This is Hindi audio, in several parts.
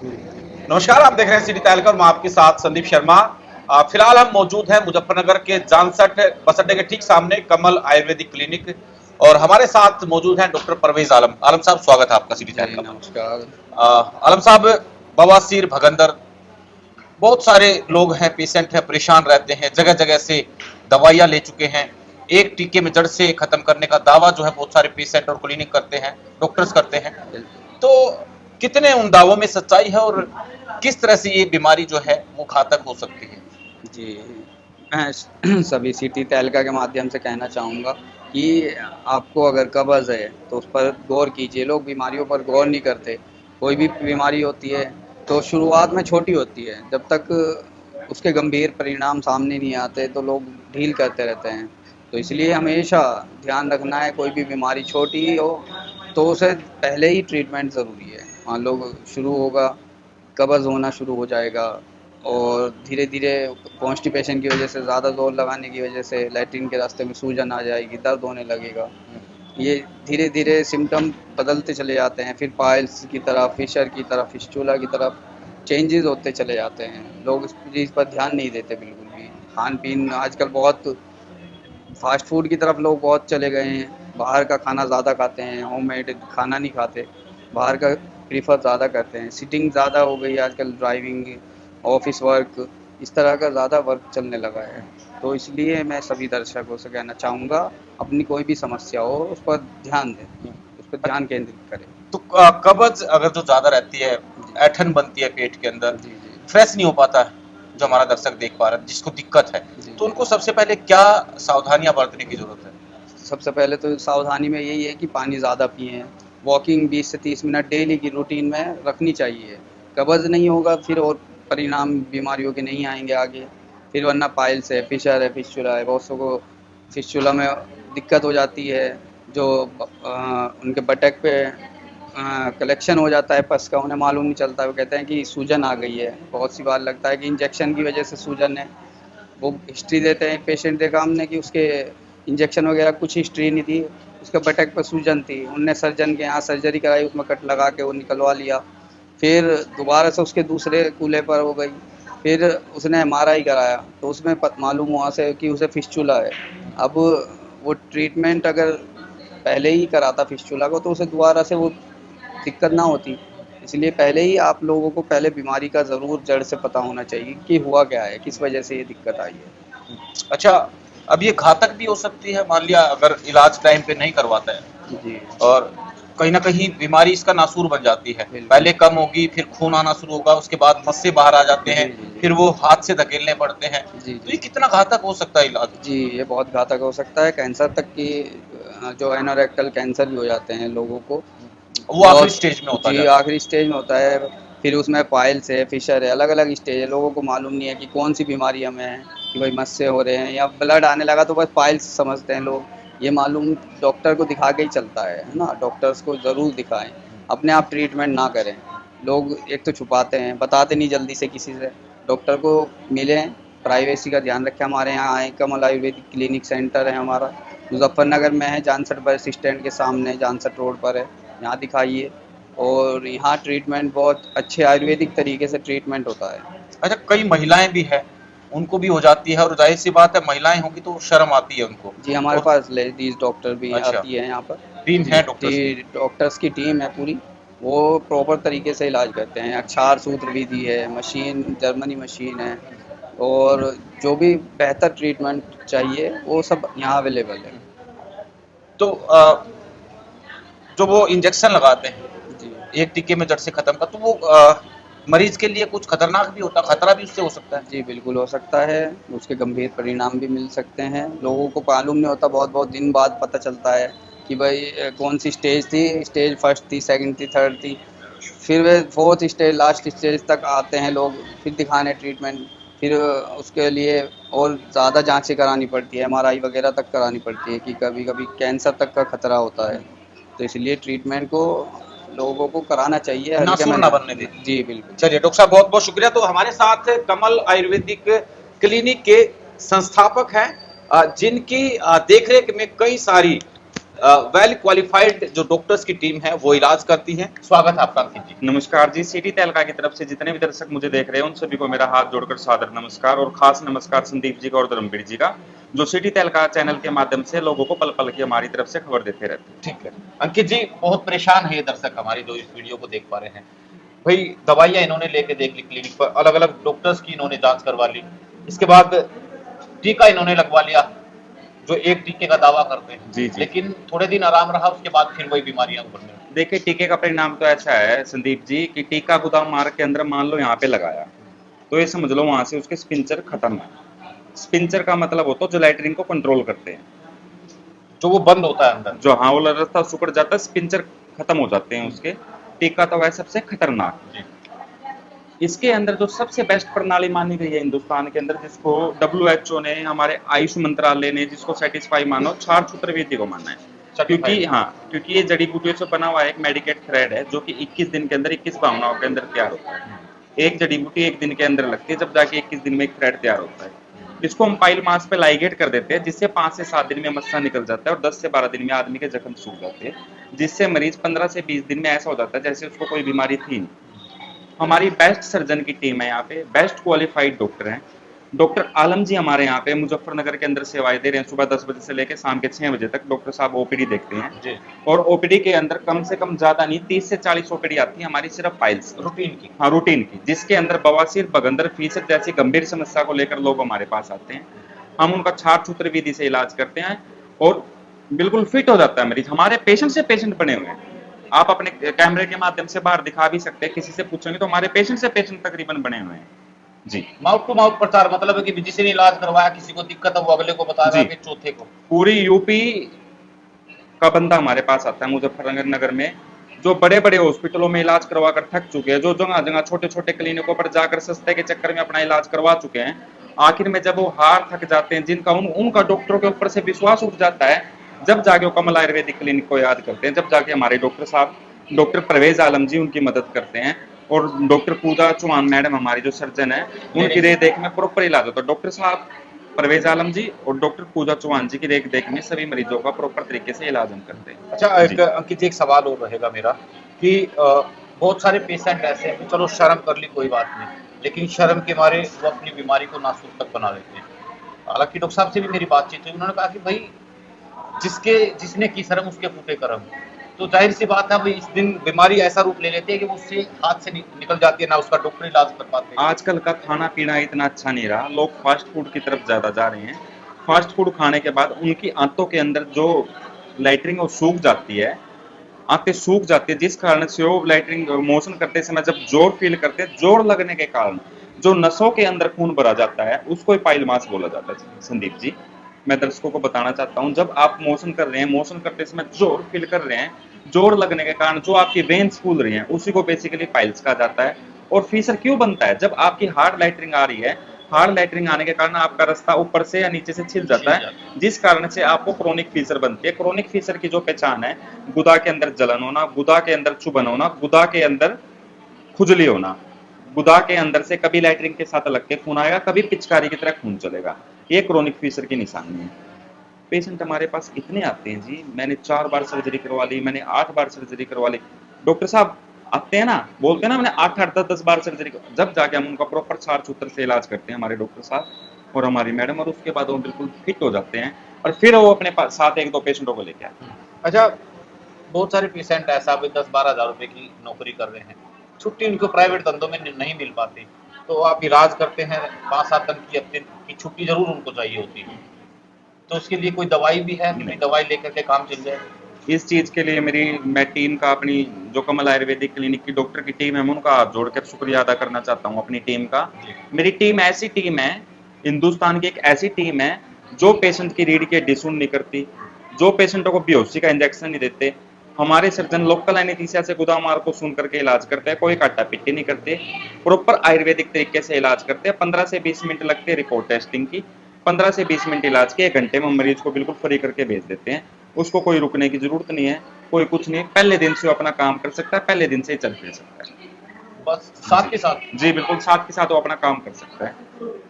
नमस्कार, आप देख रहे हैं सिटी तहलका और मैं आपके साथ संदीप शर्मा। फिलहाल हम मौजूद हैं मुजफ्फरनगर के जानसठ बस अड्डे के ठीक सामने कमल आयुर्वेदिक क्लिनिक और हमारे साथ मौजूद हैं डॉक्टर परवेज आलम। आलम साहब, स्वागत है आपका सिटी जी तहलका नमस्कार। पर। आलम साहब, बवासीर, भगंदर, बहुत सारे लोग हैं, पेशेंट हैं, परेशान रहते हैं, जगह जगह से दवाइयां ले चुके हैं। एक टीके में जड़ से खत्म करने का दावा जो है बहुत सारे पेशेंट और क्लिनिक करते हैं, डॉक्टर्स करते हैं। बिल्कुल। तो कितने उन दावों में सच्चाई है और किस तरह से ये बीमारी जो है वो घातक हो सकती है? जी, मैं सभी सिटी तहलका के माध्यम से कहना चाहूँगा कि आपको अगर कब्ज़ है तो उस पर गौर कीजिए। लोग बीमारियों पर गौर नहीं करते। कोई भी बीमारी होती है तो शुरुआत में छोटी होती है, जब तक उसके गंभीर परिणाम सामने नहीं आते तो लोग ढील करते रहते हैं। तो इसलिए हमेशा ध्यान रखना है, कोई भी बीमारी छोटी ही हो तो उसे पहले ही ट्रीटमेंट ज़रूरी है। मान लो शुरू होगा, कब्ज़ होना शुरू हो जाएगा और धीरे धीरे कॉन्स्टिपेशन की वजह से, ज़्यादा जोर लगाने की वजह से लैट्रिन के रास्ते में सूजन आ जाएगी, दर्द होने लगेगा। ये धीरे धीरे सिम्टम बदलते चले जाते हैं, फिर पाइल्स की तरफ, फिशर की तरफ, फिस्टुला की तरफ चेंजेस होते चले जाते हैं। लोग इस चीज़ पर ध्यान नहीं देते बिल्कुल भी। खान पीन आजकल बहुत फास्ट फूड की तरफ लोग बहुत चले गए हैं। बाहर का खाना ज़्यादा खाते हैं, होममेड खाना नहीं खाते, बाहर का प्रीफर ज़्यादा करते हैं। सिटिंग ज़्यादा हो गई है आजकल, ड्राइविंग, ऑफिस वर्क, इस तरह का ज़्यादा वर्क चलने लगा है। तो इसलिए मैं सभी दर्शकों से कहना चाहूँगा, अपनी कोई भी समस्या हो उस पर ध्यान दें, उस पर ध्यान केंद्रित करें। तो कब्ज अगर जो ज्यादा रहती है, जी ऐठन बनती है पेट के अंदर, जी जी फ्रेश नहीं हो पाता है, जो हमारा दर्शक देख पा रहा है जिसको दिक्कत है, जी तो जी। उनको सबसे पहले क्या सावधानियां बरतने की जरूरत है? सबसे पहले तो सावधानी में यही है कि पानी ज़्यादा पिएँ। वॉकिंग 20 से 30 मिनट डेली की रूटीन में रखनी चाहिए। कब्ज़ नहीं होगा फिर और परिणाम बीमारियों के नहीं आएँगे आगे। फिर वरना पाइल्स है, फिशर है, फिस्टुला है, बहुत सौ को फिस्टुला में दिक्कत हो जाती है, जो उनके बटक पे कलेक्शन हो जाता है पस का, उन्हें मालूम नहीं चलता। वो कहते हैं कि सूजन आ गई है। बहुत सी बार लगता है कि इंजेक्शन की वजह से सूजन है। वो हिस्ट्री देते हैं, पेशेंट देखा हमने कि उसके इंजेक्शन वगैरह कुछ हिस्ट्री नहीं थी, उसके बटक पर सूजन थी। उनने सर्जन के यहाँ सर्जरी कराई, उसमें कट लगा के वो निकलवा लिया। फिर दोबारा से उसके दूसरे कूल्हे पर हो गई। फिर उसने एमआरआई कराया तो उसमें मालूम हुआ से कि उसे फिस्चुला है। अब वो ट्रीटमेंट अगर पहले ही कराता फिस्चुला को तो उसे दोबारा से वो दिक्कत ना होती। इसलिए पहले ही आप लोगों को पहले बीमारी का ज़रूर जड़ से पता होना चाहिए कि हुआ क्या है, किस वजह से ये दिक्कत आई है। अच्छा, अब ये घातक भी हो सकती है, मान लिया अगर इलाज टाइम पे नहीं करवाता है जी और कहीं ना कहीं बीमारी इसका नासूर बन जाती है। बिल्कुल। पहले कम होगी, फिर खून आना शुरू होगा, उसके बाद मस्से बाहर आ जाते जी हैं, जी जी फिर वो हाथ से धकेलने पड़ते हैं। जी तो जी ये कितना घातक हो सकता है इलाज? जी, ये बहुत घातक हो सकता है। कैंसर तक की जो एनोरेक्टल कैंसर भी हो जाते हैं लोगों को। वो आखिरी बहुत स्टेज में होता जी, जाता है। आखिरी स्टेज में होता है। फिर उसमें पाइल्स है, फिशर है, अलग अलग स्टेज है। लोगों को मालूम नहीं है कि कौन सी बीमारी हमें है, कि भाई मस्से हो रहे हैं या ब्लड आने लगा तो बस पाइल्स समझते हैं लोग। ये मालूम डॉक्टर को दिखा के ही चलता है ना। डॉक्टर्स को ज़रूर दिखाएं, अपने आप ट्रीटमेंट ना करें। लोग एक तो छुपाते हैं, बताते नहीं जल्दी से किसी से। डॉक्टर को मिलें, प्राइवेसी का ध्यान रखें। हमारे यहाँ आए, कमल आयुर्वेदिक क्लिनिक सेंटर है हमारा, मुजफ्फरनगर में है, जानसठ बस स्टैंड के सामने, जानसठ रोड पर है। यहाँ दिखाइए और यहाँ ट्रीटमेंट बहुत अच्छे आयुर्वेदिक तरीके से ट्रीटमेंट होता है। अच्छा, कई महिलाएं भी हैं, उनको भी हो जाती है और जाहिर सी बात है महिलाएं होंगी तो शर्म आती है उनको। जी, हमारे और पास लेडीज़ डॉक्टर भी अच्छा, आती है यहाँ पर। टीम जी है डॉक्टर्स की। जी, डॉक्टर्स की टीम है पूरी। वो प्रॉपर तरीके से इलाज करते हैं। अक्षार सूत्र विधि है, मशीन जर्मनी मशीन है, और जो भी बेहतर ट्रीटमेंट चाहिए वो सब यहाँ अवेलेबल है। तो जो वो इंजेक्शन लगाते हैं जी एक टीके में जड़ से खत्म का, तो वो मरीज के लिए कुछ खतरनाक भी होता है, खतरा भी उससे हो सकता है। जी, बिल्कुल हो सकता है। उसके गंभीर परिणाम भी मिल सकते हैं। लोगों को मालूम नहीं होता, बहुत-बहुत दिन बाद पता चलता है कि भाई कौन-सी स्टेज थी, स्टेज फर्स्ट थी, सेकंड थी, थर्ड थी। फिर वे फोर्थ स्टेज, लास्ट स्टेज तक आते हैं लोग, फिर दिखाने ट्रीटमेंट। फिर उसके लिए और ज़्यादा जाँचें करानी पड़ती है, एमआरआई वगैरह तक करानी पड़ती है कि कभी-कभी कैंसर तक का खतरा होता है। तो इसलिए ट्रीटमेंट को लोगों को कराना चाहिए, हल्के में नासूर ना ना। बनने दें। जी, बिल्कुल। चलिए डॉक्टर साहब, बहुत बहुत शुक्रिया। तो हमारे साथ कमल आयुर्वेदिक क्लिनिक के संस्थापक हैं, जिनकी देखरेख में कई सारी वेल क्वालिफाइड जो डॉक्टर्स की टीम है वो इलाज करती है। स्वागत है आपका अंकित जी। नमस्कार जी, सिटी तहलका की तरफ से जितने भी दर्शक मुझे देख रहे हैं उन सभी को मेरा हाथ जोड़कर सादर नमस्कार, और खास नमस्कार संदीप जी का और धर्मवीर जी का, जो सिटी तहलका चैनल के माध्यम से लोगों को पल पल की हमारी तरफ से खबर देते रहते हैं। ठीक है अंकित जी, बहुत परेशान है ये दर्शक हमारे जो इस वीडियो को देख पा रहे हैं। भाई दवाइयाँ इन्होंने लेके देख ली क्लिनिक पर, अलग अलग डॉक्टर्स की इन्होंने जांच करवा ली, इसके बाद टीका इन्होंने लगवा लिया जो एक टीके का दावा करते हैं। जी, जी। लेकिन थोड़े दिन आराम रहा, उसके बाद फिर वही बीमारियां उभरने लगी। देखिए, टीके का परिणाम तो ऐसा है संदीप जी कि टीका गोदाम मार्ग के अंदर मान लो यहाँ पे लगाया, तो ये समझ लो वहां से उसके स्पिंचर खत्म है। स्पिंचर का मतलब होता है जो लैटरिन को कंट्रोल करते हैं, जो वो बंद होता है अंदर, जो हाँ वो रास्ता सुकड़ जाता है, स्पिंचर खत्म हो जाते हैं उसके। टीका तो है सबसे खतरनाक। जी। इसके अंदर जो सबसे बेस्ट प्रणाली मानी गई है हिंदुस्तान के अंदर, जिसको WHO ने, हमारे आयुष मंत्रालय ने जिसको सेटिस्फाई मानो, क्षार सूत्र विधि को माना है। क्योंकि क्योंकि ये जड़ी बूटियों से बना हुआ एक मेडिकेट थ्रेड है जो कि 21 दिन के अंदर 21 भावनाओं के अंदर तैयार होता है। एक जड़ी बूटी 1 दिन के अंदर लगती है, जब जाके 21 दिन में एक थ्रेड तैयार होता है। इसको हम पाइल मास पे लाइगेट कर देते हैं, जिससे 5 से 7 दिन में मस्सा निकल जाता है और 10 से 12 दिन में आदमी के जख्म सूख जाते हैं, जिससे मरीज 15 से 20 दिन में ऐसा हो जाता है जैसे उसको कोई बीमारी थी नहीं। हमारी बेस्ट सर्जन की टीम है यहाँ पे, बेस्ट क्वालिफाइड डॉक्टर हैं। डॉक्टर आलम जी हमारे यहाँ पे मुजफ्फरनगर के अंदर सेवाएं दे रहे हैं। सुबह 10 बजे से लेकर शाम के 6 बजे तक डॉक्टर साहब ओपीडी देखते हैं जी। और ओपीडी के अंदर कम से कम ज्यादा नहीं 30 से 40 ओपीडी आती है हमारी सिर्फ फाइल्स रूटीन की। हाँ, रूटीन की, जिसके अंदर बवासीर, बगंदर, फीसर जैसी गंभीर समस्या को लेकर लोग हमारे पास आते हैं। हम उनका क्षार सूत्र विधि से इलाज करते हैं और बिल्कुल फिट हो जाता है मरीज। हमारे पेशेंट से पेशेंट बने हुए हैं, आप अपने कैमरे के माध्यम से बाहर दिखा भी सकते हैं, किसी से पूछेंगे तो हमारे पेशेंट से पेशेंट तकरीबन बने हुए हैं जी। माउथ टू माउथ प्रचार, मतलब है कि जिसने इलाज करवाया, किसी को दिक्कत है वो अगले को बता रहा है, जी। फिर चौथे को। पूरी यूपी का बंदा हमारे पास आता है मुजफ्फरनगर में, जो बड़े बड़े हॉस्पिटलों में इलाज करवा कर थक चुके हैं, जो जगह जगह छोटे छोटे क्लिनिकों पर जाकर सस्ते के चक्कर में अपना इलाज करवा चुके हैं। आखिर में जब वो हार थक जाते हैं, जिनका उनका डॉक्टरों के ऊपर से विश्वास उठ जाता है, जब जाके वो कमल आयुर्वेदिक क्लिनिक को याद करते हैं, जब जाके हमारे डॉक्टर साहब, डॉक्टर परवेज आलम जी उनकी मदद करते हैं, और डॉक्टर पूजा चौहान मैडम हमारी जो सर्जन है, उनकी देख देख में प्रॉपर इलाज होता है। डॉक्टर साहब परवेज आलम जी और डॉक्टर पूजा चौहान जी की देख देख में सभी मरीजों का प्रॉपर तरीके से इलाज हम करते हैं। अच्छा अंकित जी, एक सवाल और रहेगा मेरा कि बहुत सारे पेशेंट ऐसे हैं, चलो शर्म कर ली कोई बात नहीं, लेकिन शर्म के मारे वो अपनी बीमारी को नासूर तक बना लेते हैं। हालांकि डॉक्टर साहब से भी मेरी बातचीत हुई, उन्होंने कहा कि भाई जिसने की शर्म उसके फूटे कर्म। तो जाहिर सी बात है भाई, इस दिन बीमारी ऐसा रूप ले लेती है कि वो उससे हाथ से निकल जाती है, ना उसका डॉक्टर इलाज कर पाते हैं। आजकल का खाना पीना इतना अच्छा नहीं रहा, लोग फास्ट फूड की तरफ ज्यादा जा रहे हैं। फास्ट फूड खाने के बाद उनकी आंतों के अंदर जो लैट्रिन वो सूख जाती है, आंतें सूख जाती है, जिस कारण से वो लैट्रिन मोशन करते समय जब जोर फील करते हैं, जोर लगने के कारण जो नसों के अंदर खून भरा जाता है, उसको पाइल मास बोला जाता है। संदीप जी, मैं दर्शकों को बताना चाहता हूँ, जब आप मोशन कर रहे हैं, मोशन करते समय जोर फील कर रहे हैं, जोर लगने के कारण जो आपकी वेन्स फूल रही हैं, उसी को बेसिकली पाइल्स कहा जाता है। और फीसर क्यों बनता है? जब आपकी हार्ड लैट्रिन आ रही है, हार्ड लैट्रिन आने के कारण आपका रास्ता ऊपर से या नीचे से छिल जाता है, जिस कारण से आपको क्रोनिक फीसर बनती है। क्रोनिक फीसर की जो पहचान है, गुदा के अंदर जलन होना, गुदा के अंदर चुभन होना, गुदा के अंदर खुजली होना, गुदा के अंदर से कभी लैट्रिन के साथ लग के खून आएगा, कभी पिचकारी की तरह खून चलेगा। ये क्रोनिक फीसर की निशानी है। पेशेंट हमारे पास इतने आते हैं जी, मैंने 4 बार सर्जरी करवा ली, मैंने 8 बार सर्जरी करवा ली। डॉक्टर साहब आते हैं ना, बोलते हैं ना मैंने 8 10 बार सर्जरी, जब जाके हम उनका प्रॉपर क्षार सूत्र से इलाज करते हैं हमारे डॉक्टर साहब और हमारी मैडम, और उसके बाद वो बिल्कुल फिट हो जाते हैं और फिर वो अपने साथ 1-2 पेशेंटों को लेके आते हैं। अच्छा, बहुत सारे पेशेंट ऐसा भी 10-12 हज़ार रुपए की नौकरी कर रहे हैं, छुट्टी उनको प्राइवेट धंधों में नहीं मिल पाती, तो आप इलाज करते हैं, 5-7 दिन की हफ्ते की छुट्टी जरूर उनको चाहिए होती है, तो उसके लिए कोई दवाई भी है कि दवाई लेकर के काम चल जाए? इस चीज के लिए मैं टीम का, अपनी जो कमल आयुर्वेदिक क्लिनिक की डॉक्टर की टीम है, मैं उनका हाथ जोड़कर शुक्रिया अदा करना चाहता हूँ अपनी टीम का। मेरी टीम ऐसी टीम है, हिंदुस्तान की एक ऐसी टीम है जो पेशेंट की रीढ़ की हड्डी सुन नहीं करती, जो पेशेंटों को बेहोशी का इंजेक्शन नहीं देते। हमारे सर्जन लोकल एनेस्थीसिया से गुदा मार्ग को सुन करके इलाज करते हैं, कोई काटा पिट्टी नहीं करते, प्रॉपर आयुर्वेदिक तरीके से इलाज करते हैं। 15 से 20 मिनट लगते हैं रिपोर्ट टेस्टिंग की, 15 से 20 मिनट इलाज के 1 घंटे में मरीज को बिल्कुल फ्री करके भेज देते हैं। उसको कोई रुकने की जरूरत नहीं है, कोई कुछ नहीं, पहले दिन से वो अपना काम कर सकता है, पहले दिन से ही चल फिर सकता है, बस साथ के साथ। जी बिल्कुल, साथ के साथ वो अपना काम कर सकता है।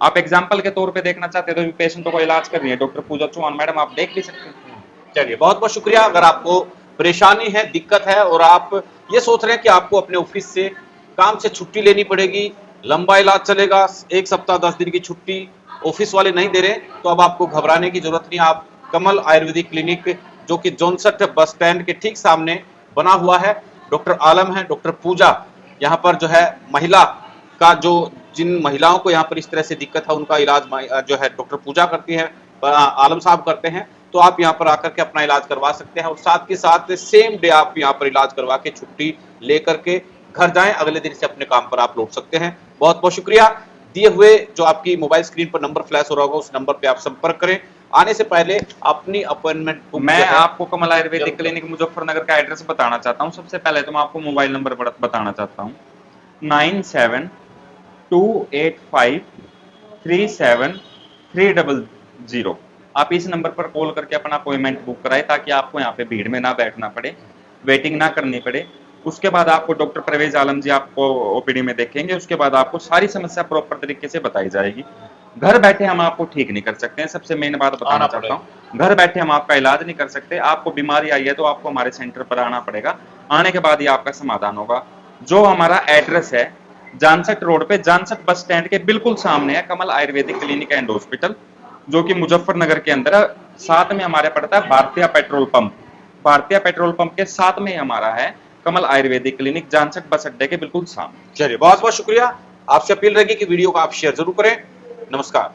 आप एग्जाम्पल के तौर पे देखना चाहते हैं तो पेशेंटों को इलाज कर रही है डॉक्टर पूजा चौहान मैडम, आप देख भी सकते हैं। चलिए, बहुत बहुत शुक्रिया। अगर आपको परेशानी है, दिक्कत है और आप ये सोच रहे हैं कि आपको अपने ऑफिस से काम से छुट्टी लेनी पड़ेगी, लंबा इलाज चलेगा, 1 सप्ताह 10 दिन की छुट्टी ऑफिस वाले नहीं दे रहे, तो अब आपको घबराने की जरूरत नहीं। आप कमल आयुर्वेदिक क्लिनिक जो कि 64 बस स्टैंड के ठीक सामने बना हुआ है, डॉक्टर आलम है, डॉक्टर पूजा यहाँ पर जो है महिला का जो जिन महिलाओं को यहाँ पर इस तरह से दिक्कत है उनका इलाज जो है डॉक्टर पूजा करती है, आलम साहब करते हैं। तो आप यहाँ पर आकर के अपना इलाज करवा सकते हैं और साथ के साथ सेम डे आप यहाँ पर इलाज करवा के छुट्टी लेकर के घर जाएं, अगले दिन से अपने काम पर आप लौट सकते हैं। बहुत बहुत शुक्रिया। दिए हुए जो आपकी मोबाइल स्क्रीन पर नंबर फ्लैश हो रहा होगा उस नंबर पे आप संपर्क करें। आने से पहले अपनी अपॉइंटमेंट बुक मैं आपको कमल आयुर्वेदिक क्लिनिक मुजफ्फरनगर का एड्रेस बताना चाहता हूँ। सबसे पहले तो मैं आपको मोबाइल नंबर बताना चाहता हूँ 9728537300। आप इस नंबर पर कॉल करके अपना अपॉइंटमेंट बुक कराएं ताकि आपको यहाँ पे भीड़ में ना बैठना पड़े, वेटिंग ना करनी पड़े। उसके बाद आपको डॉक्टर परवेज आलम जी आपको ओपीडी में देखेंगे। उसके बाद आपको सारी समस्या प्रॉपर तरीके से बताई जाएगी। घर बैठे हम आपको ठीक नहीं कर सकते हैं, सबसे मेन बात बताना चाहता हूँ। घर बैठे हम आपका इलाज नहीं कर सकते। आपको बीमारी आई है तो आपको हमारे सेंटर पर आना पड़ेगा। आने के बाद ही आपका समाधान होगा। जो हमारा एड्रेस है जानसठ रोड पे, जानसठ बस स्टैंड के बिल्कुल सामने है कमल आयुर्वेदिक क्लिनिक एंड हॉस्पिटल, जो कि मुजफ्फरनगर के अंदर है। साथ में हमारे पड़ता है भारतीय पेट्रोल पंप। भारतीय पेट्रोल पंप के साथ में ही हमारा है कमल आयुर्वेदिक क्लिनिक, जानसठ बस अड्डे के बिल्कुल सामने। चलिए, बहुत बहुत शुक्रिया। आपसे अपील रहेगी कि वीडियो को आप शेयर जरूर करें। नमस्कार।